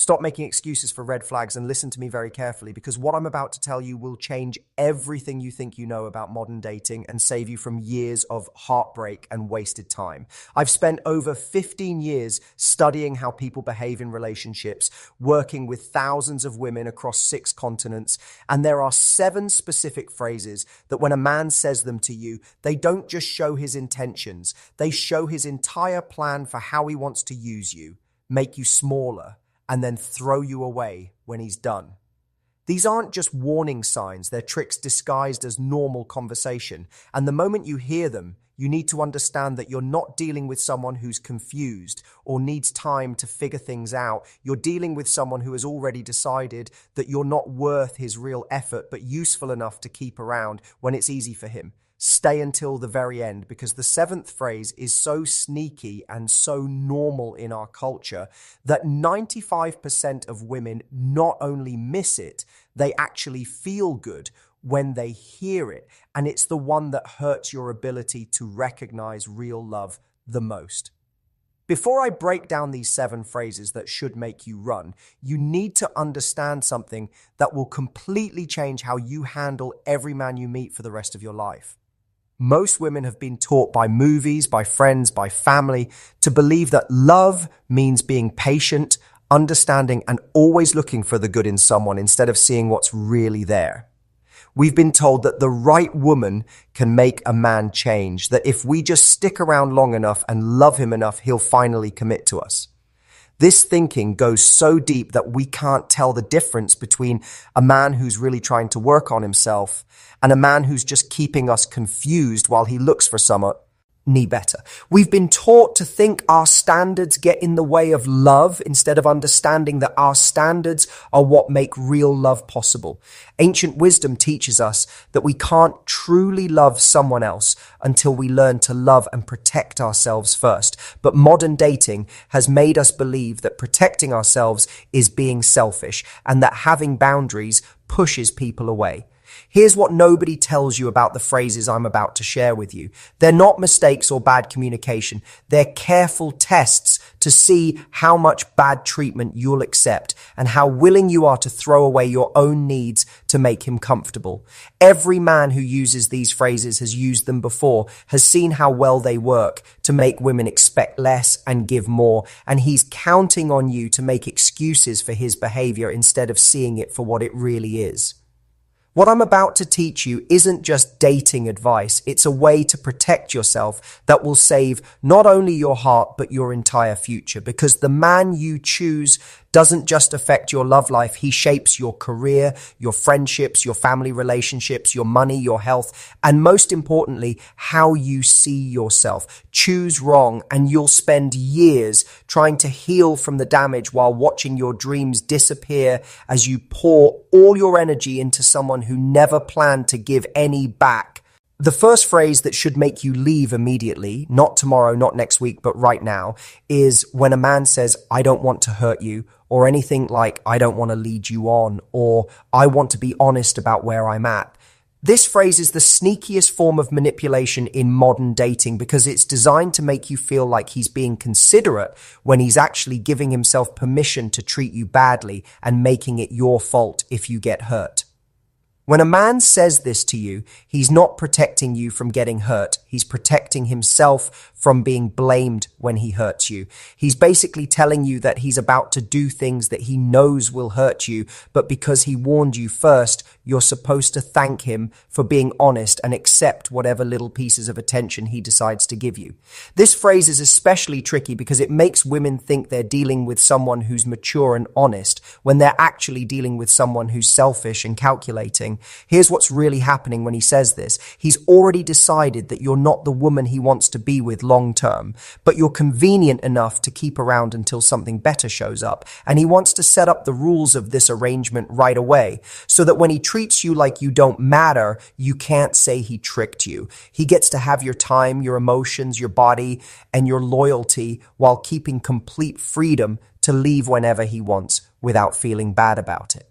Stop making excuses for red flags and listen to me very carefully, because what I'm about to tell you will change everything you think you know about modern dating and save you from years of heartbreak and wasted time. I've spent over 15 years studying how people behave in relationships, working with thousands of women across 6 continents, and there are 7 specific phrases that when a man says them to you, they don't just show his intentions, they show his entire plan for how he wants to use you, make you smaller, and then throw you away when he's done. These aren't just warning signs, they're tricks disguised as normal conversation. And the moment you hear them, you need to understand that you're not dealing with someone who's confused or needs time to figure things out. You're dealing with someone who has already decided that you're not worth his real effort, but useful enough to keep around when it's easy for him. Stay until the very end, because the 7th phrase is so sneaky and so normal in our culture that 95% of women not only miss it, they actually feel good when they hear it. And it's the one that hurts your ability to recognize real love the most. Before I break down these 7 phrases that should make you run, you need to understand something that will completely change how you handle every man you meet for the rest of your life. Most women have been taught by movies, by friends, by family to believe that love means being patient, understanding, and always looking for the good in someone instead of seeing what's really there. We've been told that the right woman can make a man change, that if we just stick around long enough and love him enough, he'll finally commit to us. This thinking goes so deep that we can't tell the difference between a man who's really trying to work on himself and a man who's just keeping us confused while he looks for someone better. We've been taught to think our standards get in the way of love instead of understanding that our standards are what make real love possible. Ancient wisdom teaches us that we can't truly love someone else until we learn to love and protect ourselves first. But modern dating has made us believe that protecting ourselves is being selfish and that having boundaries pushes people away. Here's what nobody tells you about the phrases I'm about to share with you. They're not mistakes or bad communication. They're careful tests to see how much bad treatment you'll accept and how willing you are to throw away your own needs to make him comfortable. Every man who uses these phrases has used them before, has seen how well they work to make women expect less and give more, and he's counting on you to make excuses for his behavior instead of seeing it for what it really is. What I'm about to teach you isn't just dating advice. It's a way to protect yourself that will save not only your heart, but your entire future. Because the man you choose doesn't just affect your love life. He shapes your career, your friendships, your family relationships, your money, your health, and most importantly, how you see yourself. Choose wrong and you'll spend years trying to heal from the damage while watching your dreams disappear as you pour all your energy into someone who never planned to give any back. The first phrase that should make you leave immediately, not tomorrow, not next week, but right now, is when a man says, "I don't want to hurt you," or anything like, "I don't want to lead you on," or "I want to be honest about where I'm at." This phrase is the sneakiest form of manipulation in modern dating because it's designed to make you feel like he's being considerate when he's actually giving himself permission to treat you badly and making it your fault if you get hurt. When a man says this to you, he's not protecting you from getting hurt. He's protecting himself from being blamed when he hurts you. He's basically telling you that he's about to do things that he knows will hurt you, but because he warned you first, you're supposed to thank him for being honest and accept whatever little pieces of attention he decides to give you. This phrase is especially tricky because it makes women think they're dealing with someone who's mature and honest when they're actually dealing with someone who's selfish and calculating. Here's what's really happening when he says this. He's already decided that you're not the woman he wants to be with long term, but you're convenient enough to keep around until something better shows up. And he wants to set up the rules of this arrangement right away so that when he treats you like you don't matter, you can't say he tricked you. He gets to have your time, your emotions, your body, and your loyalty while keeping complete freedom to leave whenever he wants without feeling bad about it.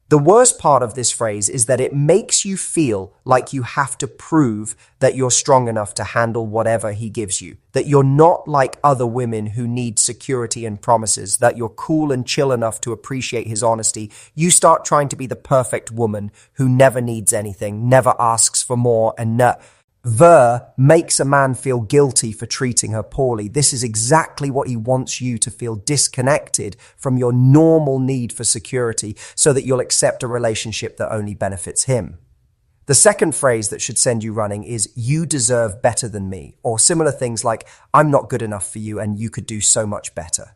The worst part of this phrase is that it makes you feel like you have to prove that you're strong enough to handle whatever he gives you, that you're not like other women who need security and promises, that you're cool and chill enough to appreciate his honesty. You start trying to be the perfect woman who never needs anything, never asks for more, and makes a man feel guilty for treating her poorly. This is exactly what he wants you to feel, disconnected from your normal need for security so that you'll accept a relationship that only benefits him. The second phrase that should send you running is "you deserve better than me," or similar things like "I'm not good enough for you and you could do so much better."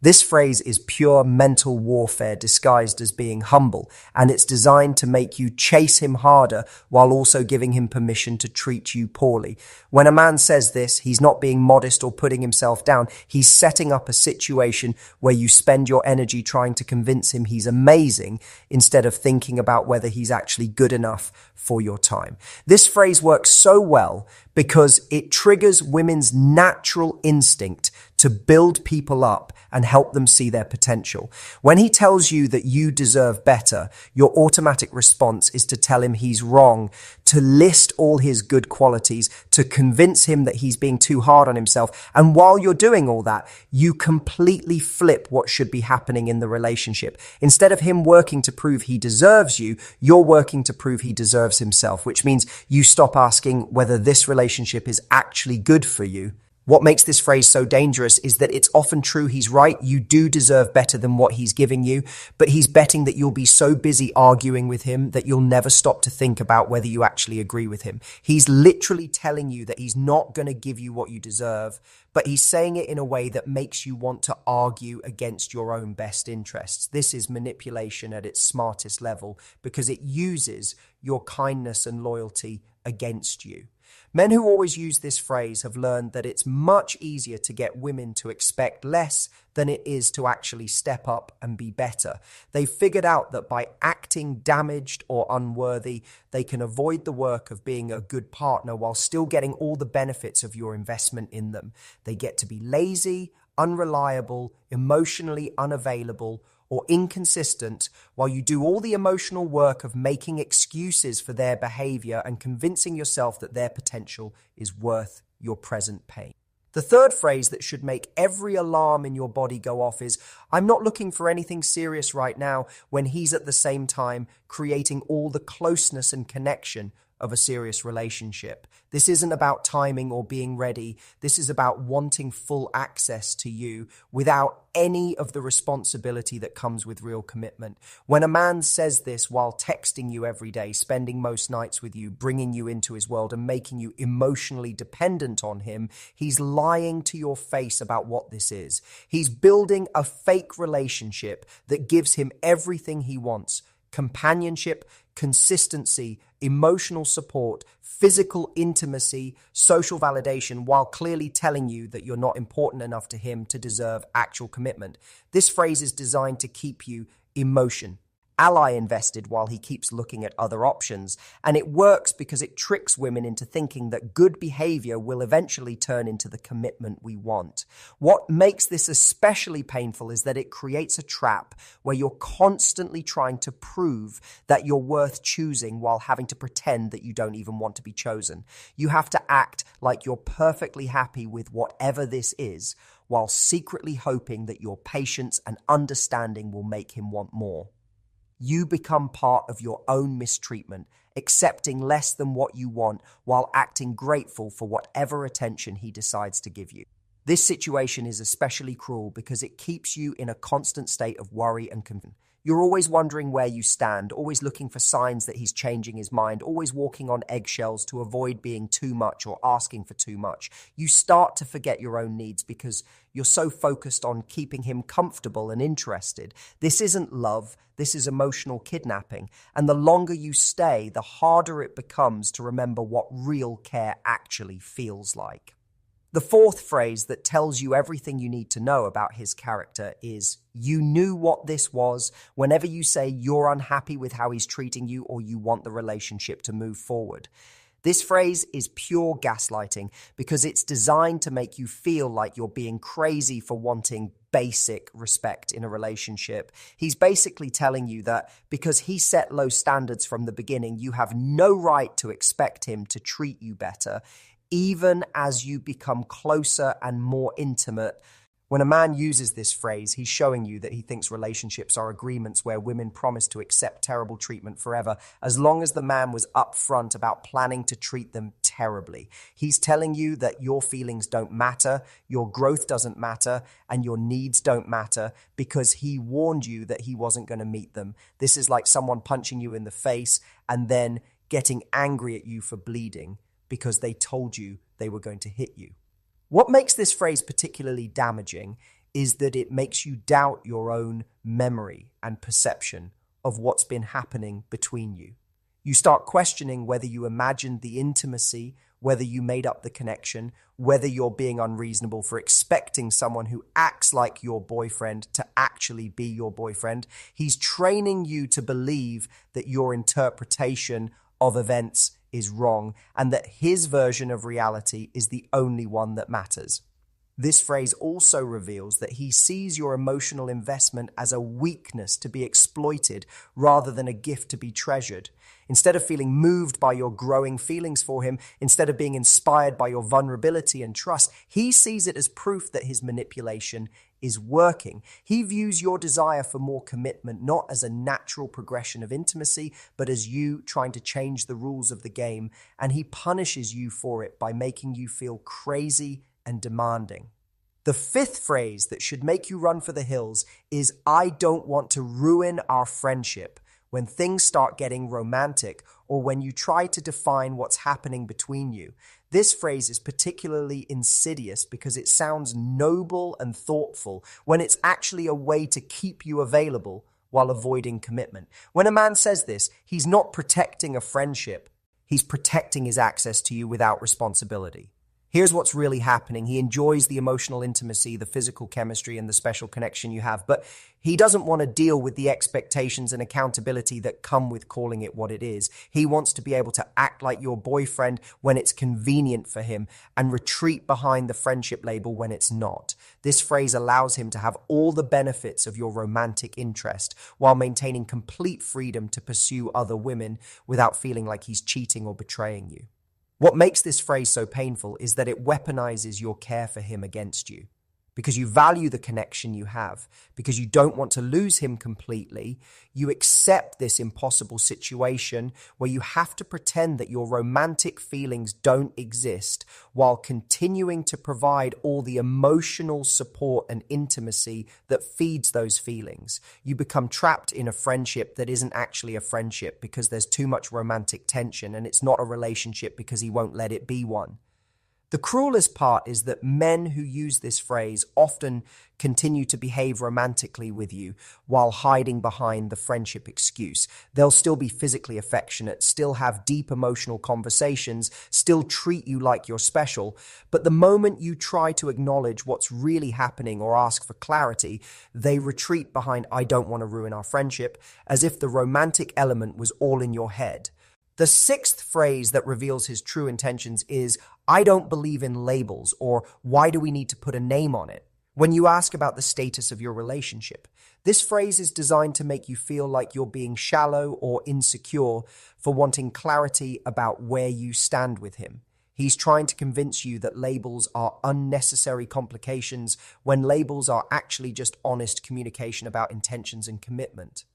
This phrase is pure mental warfare disguised as being humble, and it's designed to make you chase him harder while also giving him permission to treat you poorly. When a man says this, he's not being modest or putting himself down. He's setting up a situation where you spend your energy trying to convince him he's amazing instead of thinking about whether he's actually good enough for your time. This phrase works so well because it triggers women's natural instinct to build people up and help them see their potential. When he tells you that you deserve better, your automatic response is to tell him he's wrong, to list all his good qualities, to convince him that he's being too hard on himself. And while you're doing all that, you completely flip what should be happening in the relationship. Instead of him working to prove he deserves you, you're working to prove he deserves himself, which means you stop asking whether this relationship is actually good for you. What makes this phrase so dangerous is that it's often true he's right. You do deserve better than what he's giving you, but he's betting that you'll be so busy arguing with him that you'll never stop to think about whether you actually agree with him. He's literally telling you that he's not going to give you what you deserve, but he's saying it in a way that makes you want to argue against your own best interests. This is manipulation at its smartest level because it uses your kindness and loyalty against you. Men who always use this phrase have learned that it's much easier to get women to expect less than it is to actually step up and be better. They've figured out that by acting damaged or unworthy, they can avoid the work of being a good partner while still getting all the benefits of your investment in them. They get to be lazy, unreliable, emotionally unavailable, or inconsistent while you do all the emotional work of making excuses for their behavior and convincing yourself that their potential is worth your present pain. The third phrase that should make every alarm in your body go off is, "I'm not looking for anything serious right now," when he's at the same time creating all the closeness and connection of a serious relationship. This isn't about timing or being ready. This is about wanting full access to you without any of the responsibility that comes with real commitment. When a man says this while texting you every day, spending most nights with you, bringing you into his world and making you emotionally dependent on him, he's lying to your face about what this is. He's building a fake relationship that gives him everything he wants: companionship, consistency, emotional support, physical intimacy, social validation, while clearly telling you that you're not important enough to him to deserve actual commitment. This phrase is designed to keep you ally invested while he keeps looking at other options. And it works because it tricks women into thinking that good behavior will eventually turn into the commitment we want. What makes this especially painful is that it creates a trap where you're constantly trying to prove that you're worth choosing while having to pretend that you don't even want to be chosen. You have to act like you're perfectly happy with whatever this is, while secretly hoping that your patience and understanding will make him want more. You become part of your own mistreatment, accepting less than what you want while acting grateful for whatever attention he decides to give you. This situation is especially cruel because it keeps you in a constant state of worry and confusion. You're always wondering where you stand, always looking for signs that he's changing his mind, always walking on eggshells to avoid being too much or asking for too much. You start to forget your own needs because you're so focused on keeping him comfortable and interested. This isn't love, this is emotional kidnapping. And the longer you stay, the harder it becomes to remember what real care actually feels like. The fourth phrase that tells you everything you need to know about his character is, "You knew what this was," whenever you say you're unhappy with how he's treating you or you want the relationship to move forward. This phrase is pure gaslighting because it's designed to make you feel like you're being crazy for wanting basic respect in a relationship. He's basically telling you that because he set low standards from the beginning, you have no right to expect him to treat you better, even as you become closer and more intimate. When a man uses this phrase, he's showing you that he thinks relationships are agreements where women promise to accept terrible treatment forever, as long as the man was upfront about planning to treat them terribly. He's telling you that your feelings don't matter, your growth doesn't matter, and your needs don't matter because he warned you that he wasn't going to meet them. This is like someone punching you in the face and then getting angry at you for bleeding because they told you they were going to hit you. What makes this phrase particularly damaging is that it makes you doubt your own memory and perception of what's been happening between you. You start questioning whether you imagined the intimacy, whether you made up the connection, whether you're being unreasonable for expecting someone who acts like your boyfriend to actually be your boyfriend. He's training you to believe that your interpretation of events is wrong and that his version of reality is the only one that matters. This phrase also reveals that he sees your emotional investment as a weakness to be exploited rather than a gift to be treasured. Instead of feeling moved by your growing feelings for him, instead of being inspired by your vulnerability and trust, he sees it as proof that his manipulation is working. He views your desire for more commitment not as a natural progression of intimacy, but as you trying to change the rules of the game, and he punishes you for it by making you feel crazy and demanding. The fifth phrase that should make you run for the hills is, "I don't want to ruin our friendship." When things start getting romantic or when you try to define what's happening between you. This phrase is particularly insidious because it sounds noble and thoughtful when it's actually a way to keep you available while avoiding commitment. When a man says this, he's not protecting a friendship, he's protecting his access to you without responsibility. Here's what's really happening. He enjoys the emotional intimacy, the physical chemistry, and the special connection you have, but he doesn't want to deal with the expectations and accountability that come with calling it what it is. He wants to be able to act like your boyfriend when it's convenient for him and retreat behind the friendship label when it's not. This phrase allows him to have all the benefits of your romantic interest while maintaining complete freedom to pursue other women without feeling like he's cheating or betraying you. What makes this phrase so painful is that it weaponizes your care for him against you. Because you value the connection you have, because you don't want to lose him completely, you accept this impossible situation where you have to pretend that your romantic feelings don't exist while continuing to provide all the emotional support and intimacy that feeds those feelings. You become trapped in a friendship that isn't actually a friendship because there's too much romantic tension, and it's not a relationship because he won't let it be one. The cruelest part is that men who use this phrase often continue to behave romantically with you while hiding behind the friendship excuse. They'll still be physically affectionate, still have deep emotional conversations, still treat you like you're special. But the moment you try to acknowledge what's really happening or ask for clarity, they retreat behind, "I don't want to ruin our friendship," as if the romantic element was all in your head. The sixth phrase that reveals his true intentions is, "I don't believe in labels," or "Why do we need to put a name on it?" When you ask about the status of your relationship. This phrase is designed to make you feel like you're being shallow or insecure for wanting clarity about where you stand with him. He's trying to convince you that labels are unnecessary complications when labels are actually just honest communication about intentions and commitment.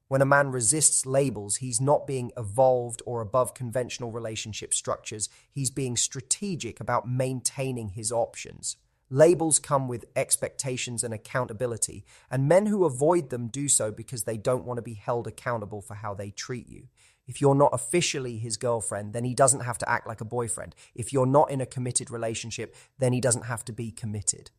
When a man resists labels, he's not being evolved or above conventional relationship structures. He's being strategic about maintaining his options. Labels come with expectations and accountability, and men who avoid them do so because they don't want to be held accountable for how they treat you. If you're not officially his girlfriend, then he doesn't have to act like a boyfriend. If you're not in a committed relationship, then he doesn't have to be committed.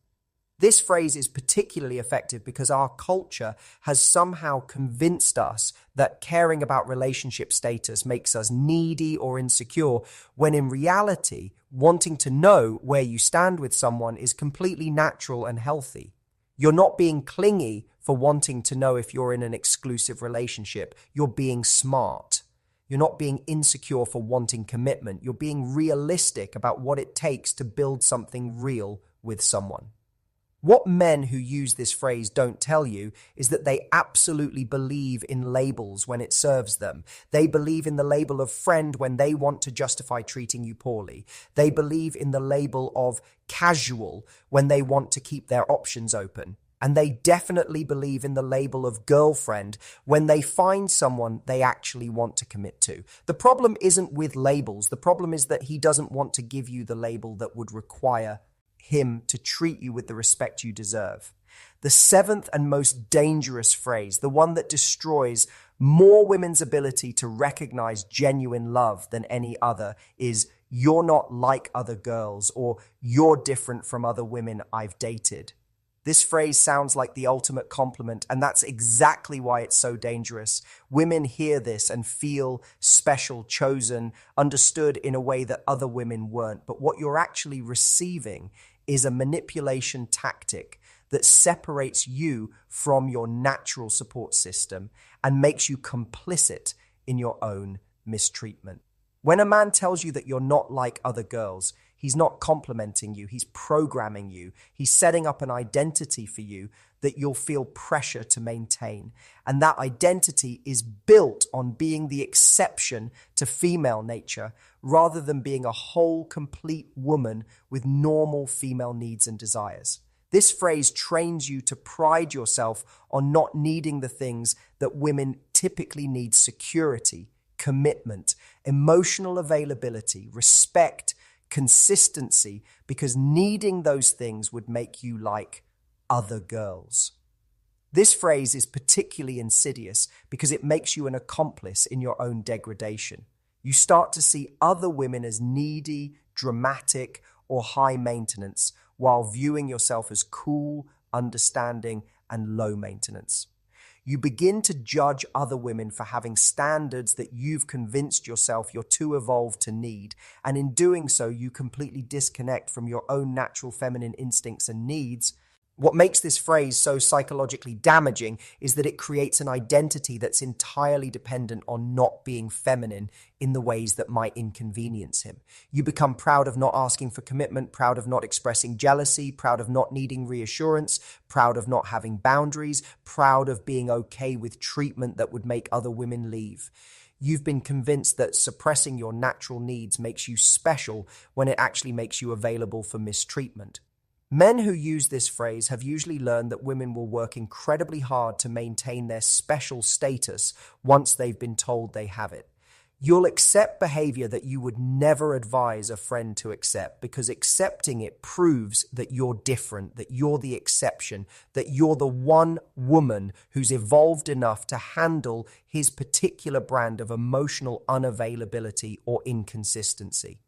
This phrase is particularly effective because our culture has somehow convinced us that caring about relationship status makes us needy or insecure, when in reality, wanting to know where you stand with someone is completely natural and healthy. You're not being clingy for wanting to know if you're in an exclusive relationship. You're being smart. You're not being insecure for wanting commitment. You're being realistic about what it takes to build something real with someone. What men who use this phrase don't tell you is that they absolutely believe in labels when it serves them. They believe in the label of friend when they want to justify treating you poorly. They believe in the label of casual when they want to keep their options open. And they definitely believe in the label of girlfriend when they find someone they actually want to commit to. The problem isn't with labels. The problem is that he doesn't want to give you the label that would require him to treat you with the respect you deserve. The seventh and most dangerous phrase, the one that destroys more women's ability to recognize genuine love than any other, is "you're not like other girls," or "you're different from other women I've dated." This phrase sounds like the ultimate compliment, and that's exactly why it's so dangerous. Women hear this and feel special, chosen, understood in a way that other women weren't. But what you're actually receiving is a manipulation tactic that separates you from your natural support system and makes you complicit in your own mistreatment. When a man tells you that you're not like other girls, he's not complimenting you, he's programming you. He's setting up an identity for you that you'll feel pressure to maintain. And that identity is built on being the exception to female nature rather than being a whole, complete woman with normal female needs and desires. This phrase trains you to pride yourself on not needing the things that women typically need: security, commitment, emotional availability, respect, consistency, because needing those things would make you like other girls. This phrase is particularly insidious because it makes you an accomplice in your own degradation. You start to see other women as needy, dramatic, or high maintenance, while viewing yourself as cool, understanding, and low maintenance. You begin to judge other women for having standards that you've convinced yourself you're too evolved to need, and in doing so, you completely disconnect from your own natural feminine instincts and needs. What makes this phrase so psychologically damaging is that it creates an identity that's entirely dependent on not being feminine in the ways that might inconvenience him. You become proud of not asking for commitment, proud of not expressing jealousy, proud of not needing reassurance, proud of not having boundaries, proud of being okay with treatment that would make other women leave. You've been convinced that suppressing your natural needs makes you special when it actually makes you available for mistreatment. Men who use this phrase have usually learned that women will work incredibly hard to maintain their special status once they've been told they have it. You'll accept behavior that you would never advise a friend to accept because accepting it proves that you're different, that you're the exception, that you're the one woman who's evolved enough to handle his particular brand of emotional unavailability or inconsistency.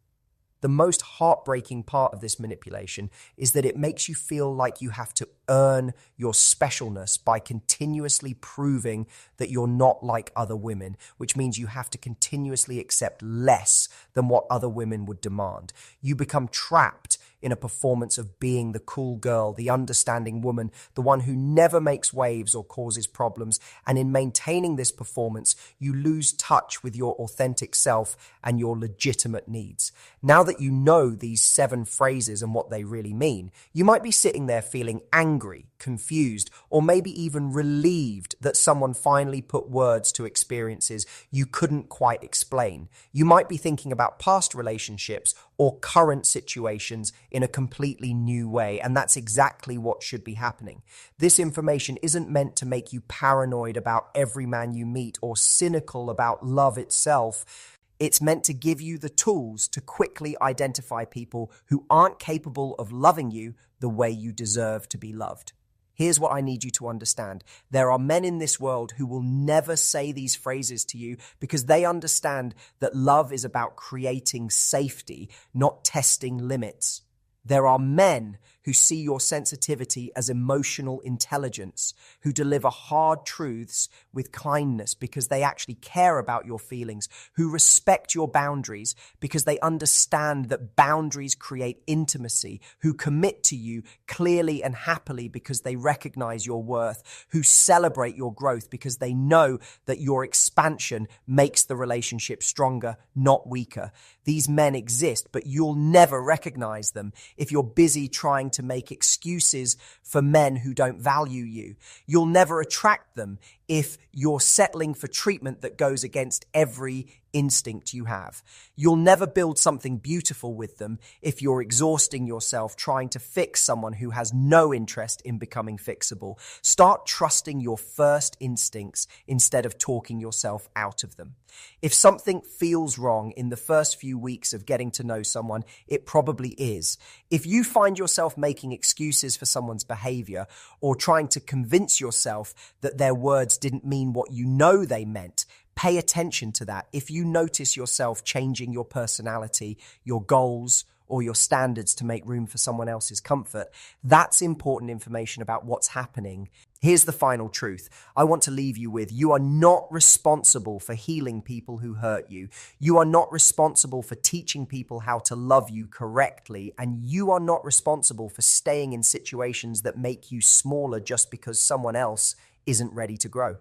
The most heartbreaking part of this manipulation is that it makes you feel like you have to earn your specialness by continuously proving that you're not like other women, which means you have to continuously accept less than what other women would demand. You become trapped in a performance of being the cool girl, the understanding woman, the one who never makes waves or causes problems. And in maintaining this performance, you lose touch with your authentic self and your legitimate needs. Now that you know these 7 phrases and what they really mean, you might be sitting there feeling angry, confused, or maybe even relieved that someone finally put words to experiences you couldn't quite explain. You might be thinking about past relationships or current situations in a completely new way, and that's exactly what should be happening. This information isn't meant to make you paranoid about every man you meet or cynical about love itself. It's meant to give you the tools to quickly identify people who aren't capable of loving you the way you deserve to be loved. Here's what I need you to understand. There are men in this world who will never say these phrases to you because they understand that love is about creating safety, not testing limits. There are men who see your sensitivity as emotional intelligence, who deliver hard truths with kindness because they actually care about your feelings, who respect your boundaries because they understand that boundaries create intimacy, who commit to you clearly and happily because they recognize your worth, who celebrate your growth because they know that your expansion makes the relationship stronger, not weaker. These men exist, but you'll never recognize them if you're busy trying to make excuses for men who don't value you. You'll never attract them if you're settling for treatment that goes against every instinct you have. You'll never build something beautiful with them if you're exhausting yourself trying to fix someone who has no interest in becoming fixable. Start trusting your first instincts instead of talking yourself out of them. If something feels wrong in the first few weeks of getting to know someone, it probably is. If you find yourself making excuses for someone's behavior or trying to convince yourself that their words didn't mean what you know they meant, pay attention to that. If you notice yourself changing your personality, your goals, or your standards to make room for someone else's comfort, that's important information about what's happening. Here's the final truth I want to leave you with. You are not responsible for healing people who hurt you. You are not responsible for teaching people how to love you correctly. And you are not responsible for staying in situations that make you smaller just because someone else isn't ready to grow.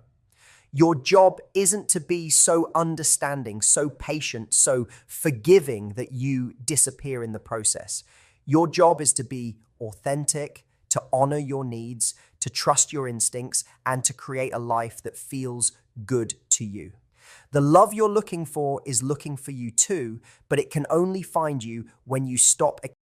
Your job isn't to be so understanding, so patient, so forgiving that you disappear in the process. Your job is to be authentic, to honor your needs, to trust your instincts, and to create a life that feels good to you. The love you're looking for is looking for you too, but it can only find you when you stop